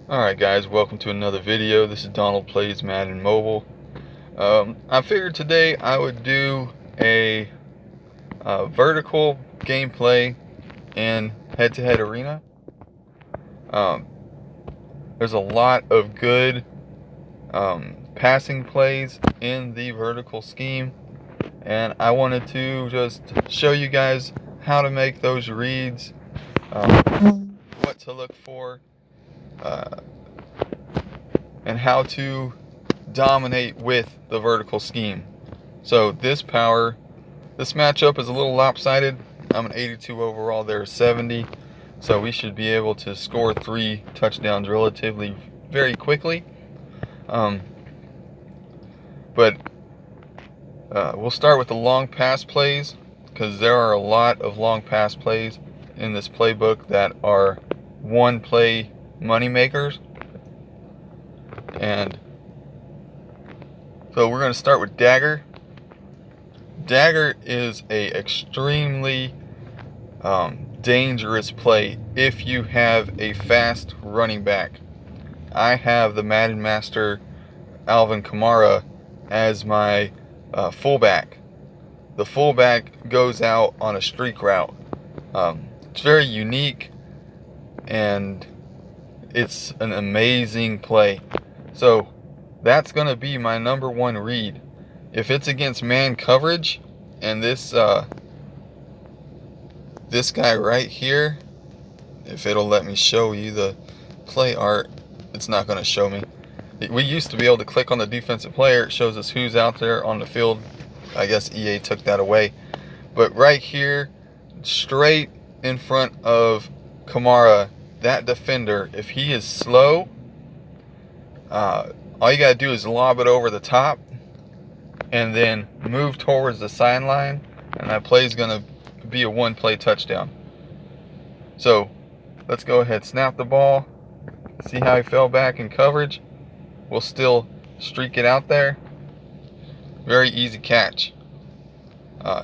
Alright guys, welcome to another video. This is Donald Plays Madden Mobile. I figured today I would do a vertical gameplay in head-to-head arena. Um, there's a lot of good passing plays in the vertical scheme, and I wanted to just show you guys how to make those reads, what to look for, and how to dominate with the vertical scheme. So this matchup is a little lopsided. I'm an 82 overall, they're 70. So we should be able to score 3 touchdowns relatively very quickly. But we'll start with the long pass plays, because there are a lot of long pass plays in this playbook that are one play money makers. And so we're going to start with Dagger. Dagger is a extremely dangerous play if you have a fast running back. I have the Madden Master Alvin Kamara as my fullback. The fullback goes out on a streak route. It's very unique, and it's an amazing play. So that's going to be my number one read. If it's against man coverage, and this guy right here, if it'll let me show you the play art, it's not going to show me. We used to be able to click on the defensive player. It shows us who's out there on the field. I guess EA took that away. But right here, straight in front of Kamara, that defender, if he is slow, all you got to do is lob it over the top and then move towards the sideline, and that play is going to be a one-play touchdown. So let's go ahead, snap the ball. See how he fell back in coverage? We'll still streak it out there. Very easy catch.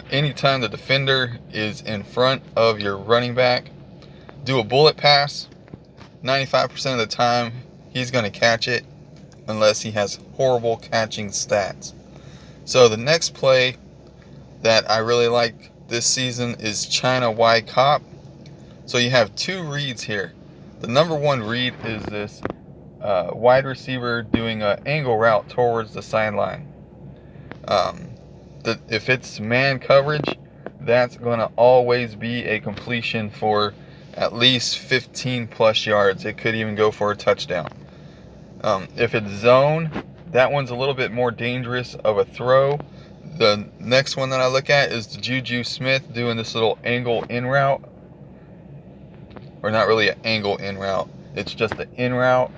Anytime the defender is in front of your running back, do a bullet pass. 95% of the time, he's going to catch it unless he has horrible catching stats. So the next play that I really like this season is China Y Cop. So you have 2 reads here. The number 1 read is this wide receiver doing an angle route towards the sideline. If it's man coverage, that's going to always be a completion for at least 15 plus yards. It could even go for a touchdown. If it's zone, that one's a little bit more dangerous of a throw. The next one that I look at is the Juju Smith doing this little angle in route. Or not really an angle in route. It's just an in route.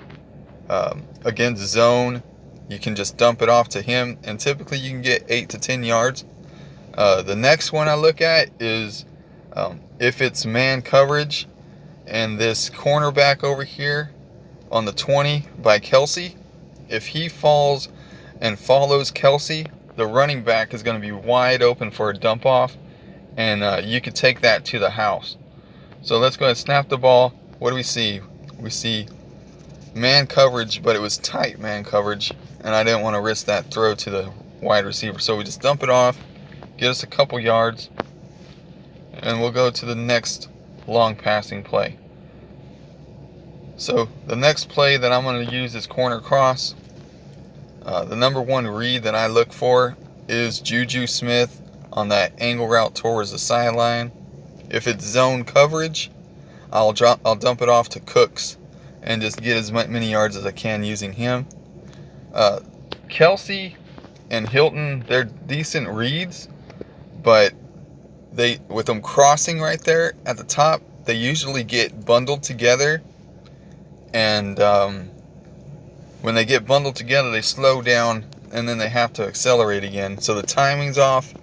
Against zone, you can just dump it off to him, and typically you can get 8 to 10 yards. The next one I look at is if it's man coverage, and this cornerback over here on the 20 by Kelsey, if he falls and follows Kelsey, the running back is going to be wide open for a dump off, and you could take that to the house. So let's go ahead and snap the ball. What do we see? We see man coverage, but it was tight man coverage, and I didn't want to risk that throw to the wide receiver. So we just dump it off, get us a couple yards, and we'll go to the next long passing play. So the next play that I'm going to use is corner cross. The number 1 read that I look for is Juju Smith on that angle route towards the sideline. If it's zone coverage, I'll dump it off to Cooks and just get as many yards as I can using him. Kelsey and Hilton, they're decent reads, but with them crossing right there at the top, they usually get bundled together, and when they get bundled together, they slow down, and then they have to accelerate again. So the timing's off.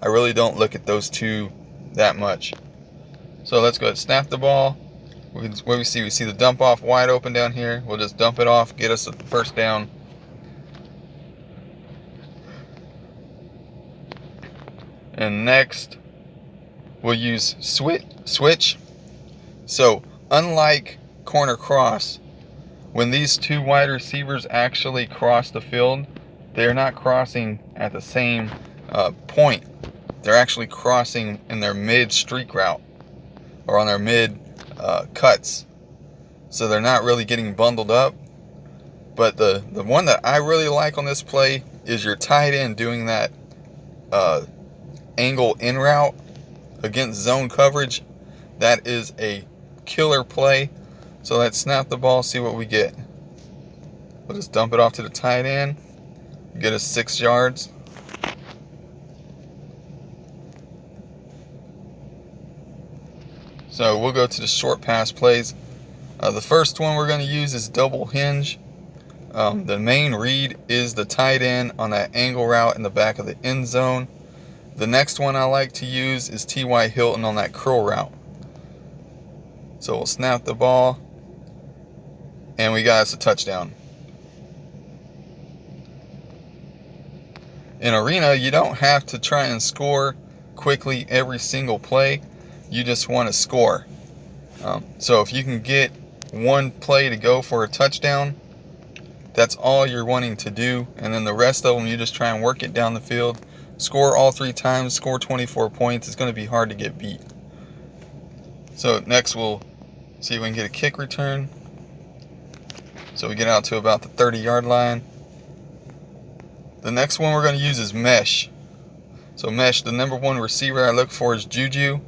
I really don't look at those 2 that much. So let's go ahead and snap the ball. We see the dump off wide open down here. We'll just dump it off, get us a first down. And next, we'll use switch. So unlike corner cross, When these two wide receivers actually cross the field, they're not crossing at the same point. They're actually crossing in their mid streak route or on their mid cuts. So they're not really getting bundled up. But the one that I really like on this play is your tight end doing that angle in route against zone coverage. That is a killer play. So let's snap the ball, see what we get. We'll just dump it off to the tight end, get us 6 yards. So we'll go to the short pass plays. The first one we're going to use is double hinge. The main read is the tight end on that angle route in the back of the end zone. The next one I like to use is T.Y. Hilton on that curl route. So we'll snap the ball, and we got us a touchdown. In Arena, you don't have to try and score quickly every single play. You just want to score. So if you can get one play to go for a touchdown, that's all you're wanting to do. And then the rest of them, you just try and work it down the field. Score all 3 times, score 24 points. It's going to be hard to get beat. So next we'll see if we can get a kick return. So we get out to about the 30-yard line. The next one we're going to use is mesh. So mesh, the number 1 receiver I look for is Juju.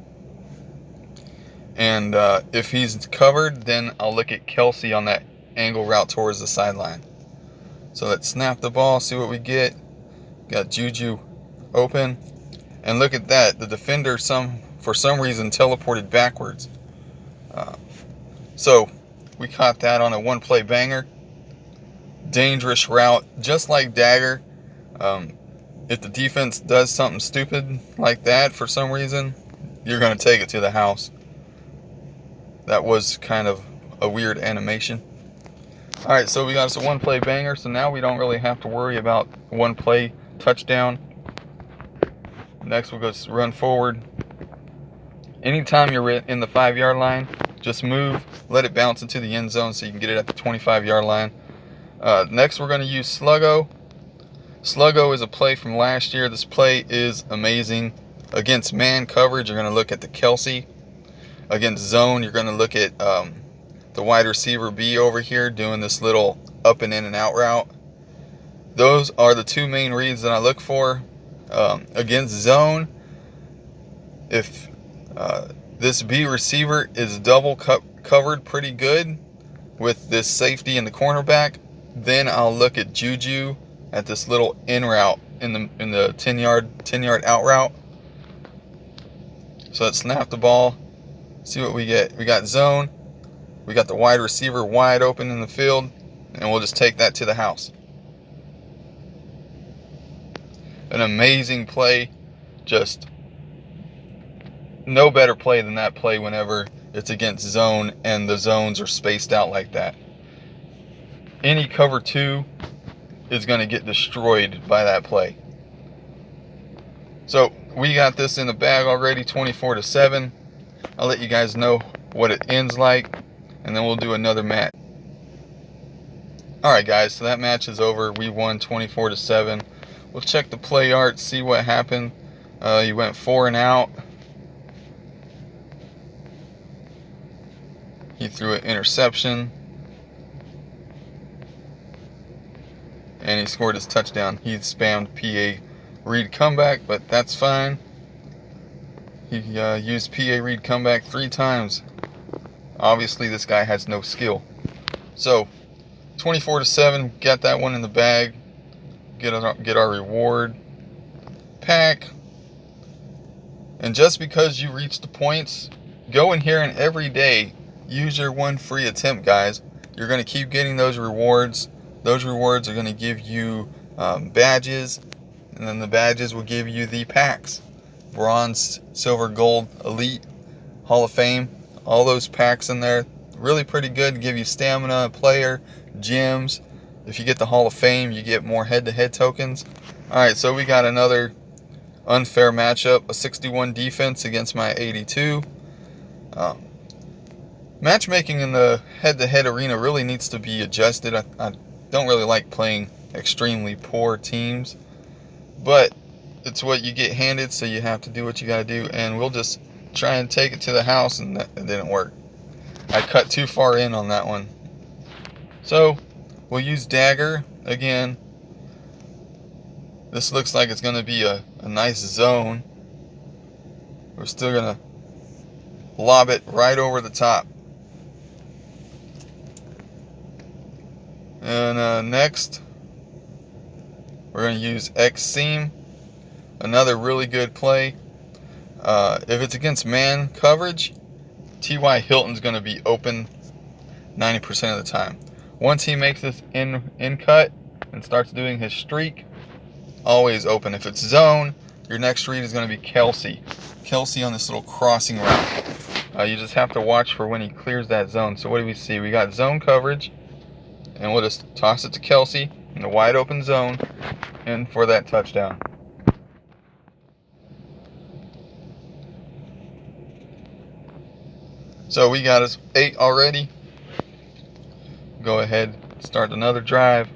And if he's covered, then I'll look at Kelsey on that angle route towards the sideline. So let's snap the ball, see what we get. Got Juju open. And look at that. The defender, for some reason, teleported backwards. So we caught that on a 1-play banger. Dangerous route, just like Dagger. If the defense does something stupid like that for some reason, you're going to take it to the house. That was kind of a weird animation. Alright, so we got us a 1-play banger, so now we don't really have to worry about 1-play touchdown. Next we'll go run forward. Anytime you're in the 5-yard line, just move, let it bounce into the end zone so you can get it at the 25-yard line. Next we're going to use Sluggo. Sluggo is a play from last year. This play is amazing. Against man coverage, you're going to look at the Kelsey. Against zone, you're going to look at the wide receiver B over here doing this little up and in and out route. Those are the 2 main reads that I look for. Against zone, if this B receiver is double covered pretty good with this safety and the cornerback, then I'll look at Juju at this little in route in the 10-yard out route. So let's snap the ball, see what we get. We got zone, we got the wide receiver wide open in the field, and we'll just take that to the house. An amazing play. Just no better play than that play whenever it's against zone and the zones are spaced out like that. Any cover 2 is going to get destroyed by that play. So we got this in the bag already, 24-7. I'll let you guys know what it ends like, and then we'll do another match. Alright guys, so that match is over. We won 24-7. We'll check the play art, see what happened. He went 4 and out. He threw an interception. And he scored his touchdown. He spammed PA read comeback, but that's fine. He used PA read comeback 3 times. Obviously, this guy has no skill. So, 24-7, got that one in the bag. Get our reward pack. And just because you reach the points, go in here and every day use your 1 free attempt, guys. You're going to keep getting those rewards. Those rewards are going to give you badges, and then the badges will give you the packs. Bronze, silver, gold, elite, Hall of Fame. All those packs in there, really pretty good. Give you stamina, player, gems. If you get the Hall of Fame, you get more head-to-head tokens. Alright, so we got another unfair matchup. A 61 defense against my 82. Matchmaking in the head-to-head arena really needs to be adjusted. I don't really like playing extremely poor teams, but it's what you get handed, so you have to do what you gotta do, and we'll just try and take it to the house, and that didn't work. I cut too far in on that one. So we'll use dagger again. This looks like it's gonna be a nice zone. We're still gonna lob it right over the top. And next, we're going to use X seam, another really good play. If it's against man coverage, T.Y. Hilton's going to be open 90% of the time. Once he makes this in cut and starts doing his streak, always open. If it's zone, your next read is going to be Kelsey. Kelsey on this little crossing route. You just have to watch for when he clears that zone. So what do we see? We got zone coverage, and we'll just toss it to Kelsey in the wide open zone and for that touchdown. So we got us 8 already. Go ahead, start another drive.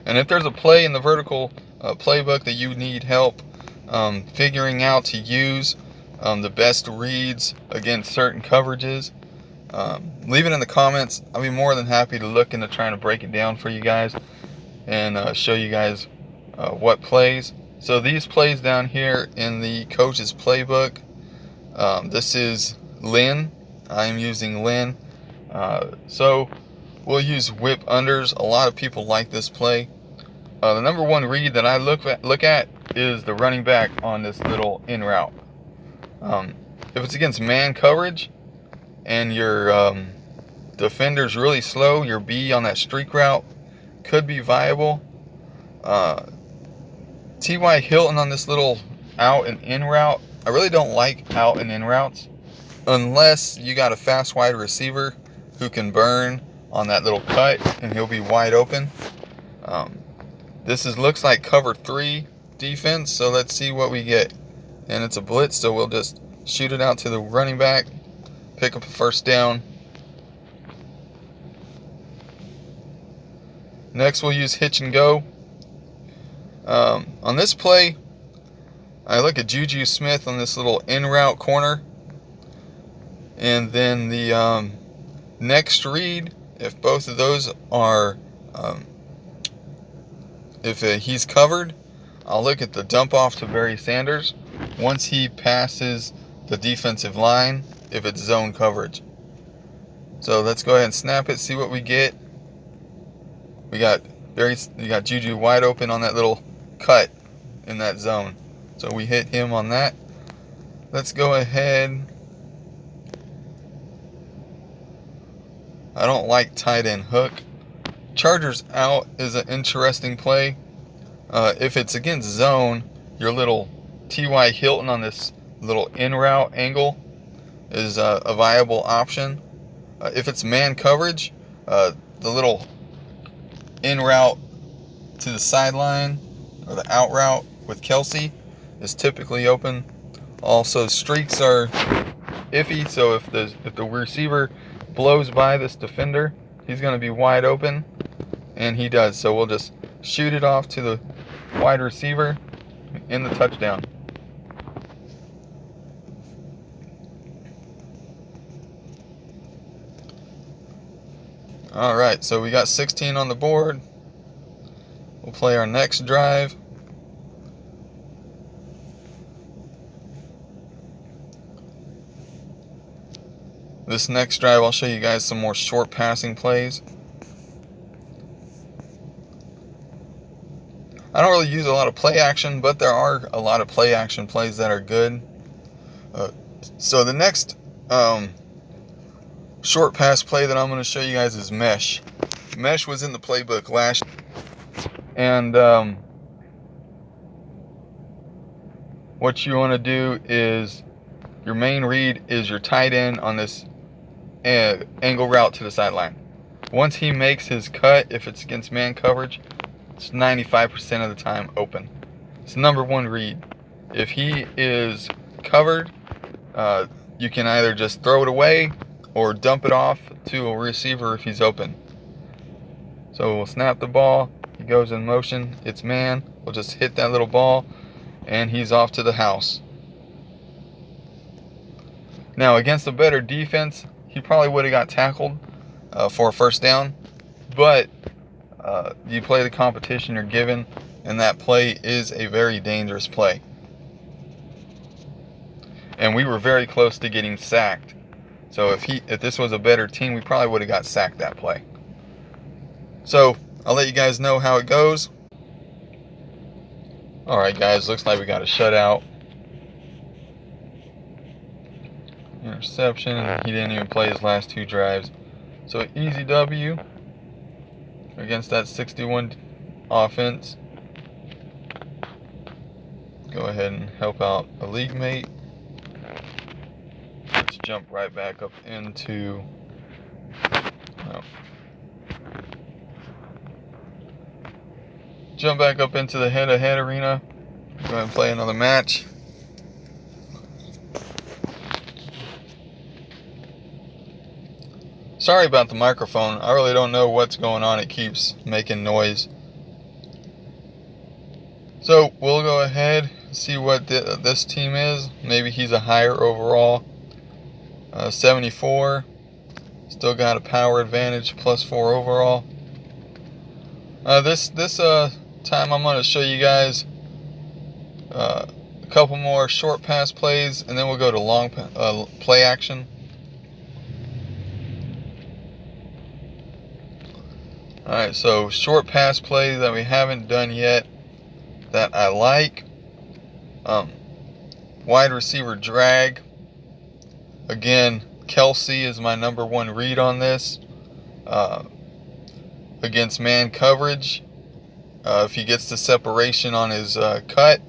And if there's a play in the vertical playbook that you need help figuring out to use, the best reads against certain coverages, leave it in the comments. I'll be more than happy to look into trying to break it down for you guys and show you guys what plays. So these plays down here in the coach's playbook, this is Lynn. I am using Lynn. So we'll use whip unders. A lot of people like this play. The number one read that I look at is the running back on this little in route. If it's against man coverage and your defender's really slow, your B on that streak route could be viable. T.Y. Hilton on this little out and in route. I really don't like out and in routes unless you got a fast wide receiver who can burn on that little cut and he'll be wide open. This looks like cover 3 defense, so let's see what we get. And it's a blitz, so we'll just shoot it out to the running back, pick up a first down. Next we'll use hitch and go. On this play, I look at Juju Smith on this little in route corner, and then the next read, if both of those are if he's covered, I'll look at the dump off to Barry Sanders once he passes the defensive line, if it's zone coverage. So let's go ahead and snap it, see what we get. We got Juju wide open on that little cut in that zone. So we hit him on that. Let's go ahead. I don't like tight end hook. Chargers out is an interesting play. If it's against zone, your little T.Y. Hilton on this little in route angle is a viable option. If it's man coverage, the little in route to the sideline or the out route with Kelsey is typically open. Also, streaks are iffy, so if the receiver blows by this defender, he's going to be wide open, and he does. So we'll just shoot it off to the wide receiver in the touchdown. All right, so we got 16 on the board. We'll play our next drive. This next drive, I'll show you guys some more short passing plays. I don't really use a lot of play action, but there are a lot of play action plays that are good. So the next short pass play that I'm going to show you guys is mesh. Mesh was in the playbook last year. And what you want to do is, your main read is your tight end on this angle route to the sideline. Once he makes his cut, if it's against man coverage, it's 95% of the time open. It's the number one read. If he is covered, you can either just throw it away or dump it off to a receiver if he's open. So we'll snap the ball, he goes in motion, it's man, we'll just hit that little ball, and he's off to the house. Now, against a better defense, he probably would have got tackled for a first down, but you play the competition you're given, and that play is a very dangerous play. And we were very close to getting sacked. So if this was a better team, we probably would have got sacked that play. So I'll let you guys know how it goes. Alright guys, looks like we got a shutout. Interception, and he didn't even play his last 2 drives. So easy W against that 61 offense. Go ahead and help out a league mate. Let's jump right back up into the head-to-head arena. Go ahead and play another match. Sorry about the microphone. I really don't know what's going on. It keeps making noise. So we'll go ahead and see what this team is. Maybe he's a higher overall. 74. Still got a power advantage, +4 overall. This time I'm going to show you guys a couple more short pass plays, and then we'll go to long play action. Alright, so short pass play that we haven't done yet that I like. Wide receiver drag. Again, Kelsey is my number 1 read on this. Against man coverage, if he gets the separation on his cut,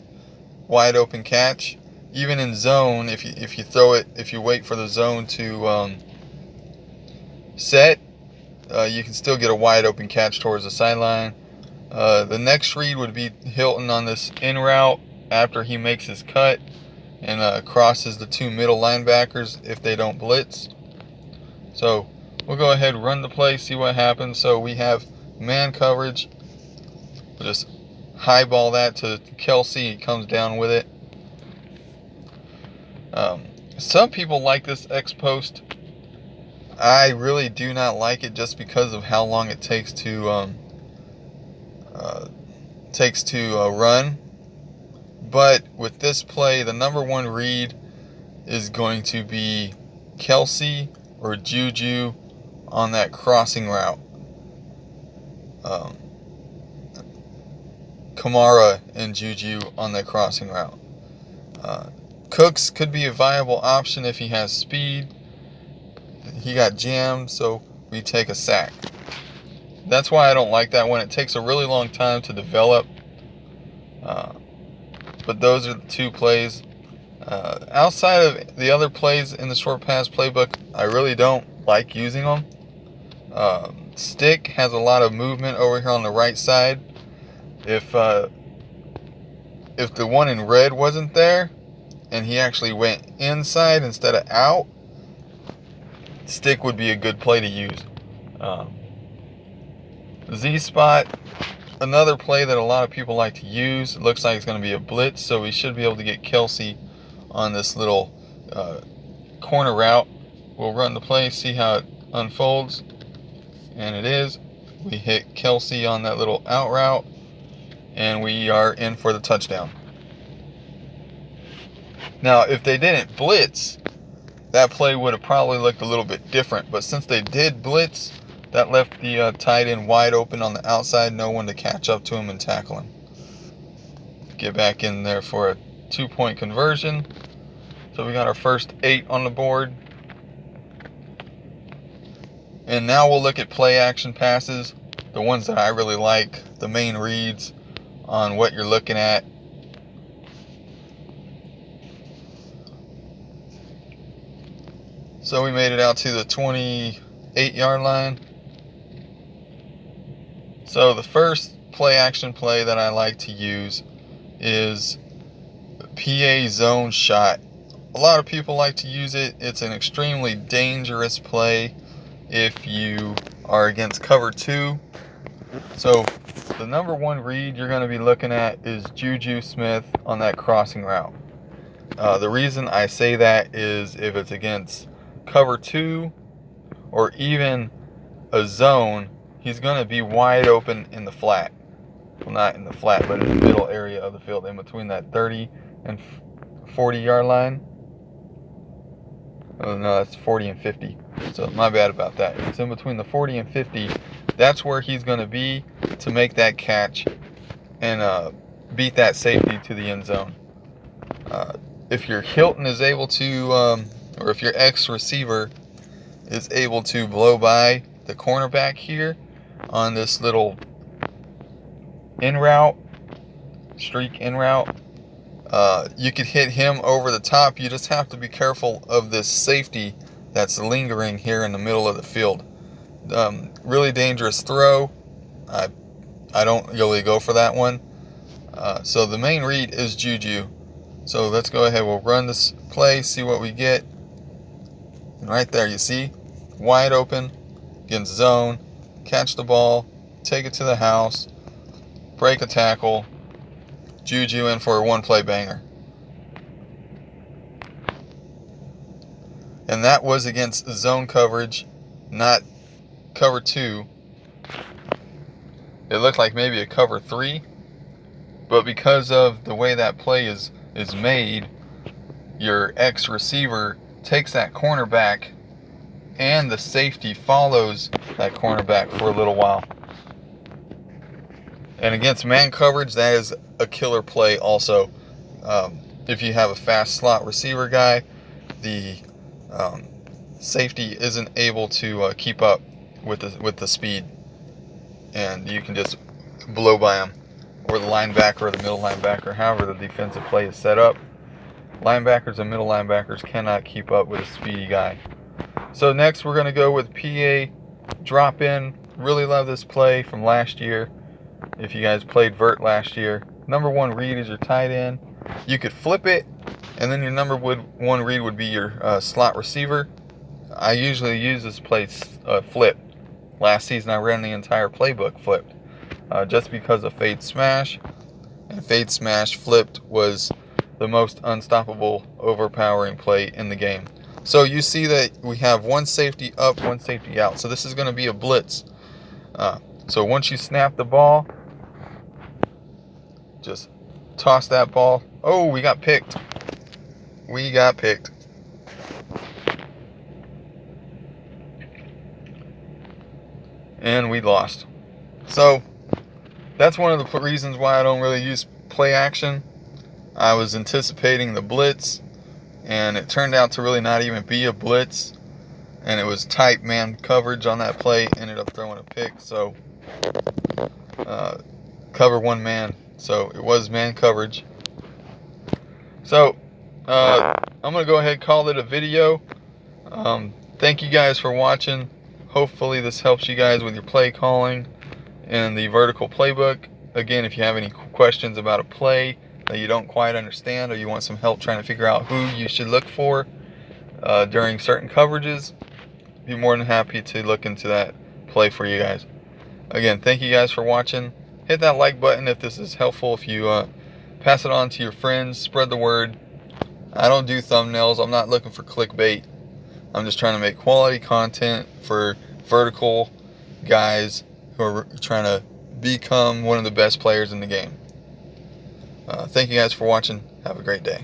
wide open catch. Even in zone, if you throw it, if you wait for the zone to set, you can still get a wide open catch towards the sideline. The next read would be Hilton on this in route after he makes his cut and crosses the 2 middle linebackers if they don't blitz. So we'll go ahead and run the play, see what happens. So we have man coverage. We'll just highball that to Kelsey. He comes down with it. Some people like this X post. I really do not like it just because of how long it takes to run. But with this play, the number 1 read is going to be Kelsey or Juju on that crossing route. Kamara and Juju on that crossing route. Cooks could be a viable option if he has speed. He got jammed, so we take a sack. That's why I don't like that one. It takes a really long time to develop. But those are the 2 plays. Outside of the other plays in the short pass playbook, I really don't like using them. Stick has a lot of movement over here on the right side. If the one in red wasn't there and he actually went inside instead of out, stick would be a good play to use. Z-spot, another play that a lot of people like to use. It looks like it's going to be a blitz, so we should be able to get Kelsey on this little corner route. We'll run the play, see how it unfolds, and it is. We hit Kelsey on that little out route, and we are in for the touchdown. Now, if they didn't blitz, that play would have probably looked a little bit different, but since they did blitz, that left the tight end wide open on the outside, no one to catch up to him and tackle him. Get back in there for a 2-point conversion. So we got our first 8 on the board. And now we'll look at play action passes, the ones that I really like, the main reads on what you're looking at. So we made it out to the 28-yard line. So the first play action play that I like to use is PA zone shot. A lot of people like to use it. It's an extremely dangerous play if you are against cover 2. So the number one read you're going to be looking at is Juju Smith on that crossing route. The reason I say that is if it's against cover 2 or even a zone, he's going to be wide open in the flat. Well, not in the flat, but in the middle area of the field, in between that 30 and 40 yard line. Oh no, that's 40 and 50. So my bad about that. It's in between the 40 and 50. That's where he's going to be to make that catch and beat that safety to the end zone. If your Hilton is able to, or if your ex-receiver is able to blow by the cornerback here on this little streak in route, you could hit him over the top. You just have to be careful of this safety that's lingering here in the middle of the field. Really dangerous throw. I don't really go for that one. So the main read is Juju. So let's go ahead. We'll run this play, see what we get. And right there, you see, wide open against zone. Catch the ball, take it to the house, break a tackle. Juju in for a one-play banger. And that was against zone coverage, not cover 2. It looked like maybe a cover 3. But because of the way that play is made, your ex-receiver takes that cornerback and the safety follows that cornerback for a little while. And against man coverage, that is a killer play also. If you have a fast slot receiver guy, the safety isn't able to keep up with the speed, and you can just blow by him, or the linebacker or the middle linebacker, however the defensive play is set up. Linebackers and middle linebackers cannot keep up with a speedy guy. So next we're going to go with PA drop in. Really love this play from last year. If you guys played vert last year, number one read is your tight end. You could flip it, and then your number one read would be your slot receiver. I usually use this play flip. Last season I ran the entire playbook flipped, just because of fade smash. And fade smash flipped was the most unstoppable, overpowering play in the game. So you see that we have one safety up, one safety out. So this is going to be a blitz. So once you snap the ball, just toss that ball. Oh, we got picked. We got picked. And we lost. So that's one of the reasons why I don't really use play action. I was anticipating the blitz, and it turned out to really not even be a blitz. And it was tight man coverage on that play. Ended up throwing a pick. So cover one man. So it was man coverage. So I'm going to go ahead and call it a video. Thank you guys for watching. Hopefully this helps you guys with your play calling in the vertical playbook. Again, if you have any questions about a play that you don't quite understand, or you want some help trying to figure out who you should look for during certain coverages, be more than happy to look into that play for you guys. Again, thank you guys for watching. Hit that like button if this is helpful. If you pass it on to your friends, spread the word. I don't do thumbnails. I'm not looking for clickbait. I'm just trying to make quality content for vertical guys who are trying to become one of the best players in the game. Thank you guys for watching. Have a great day.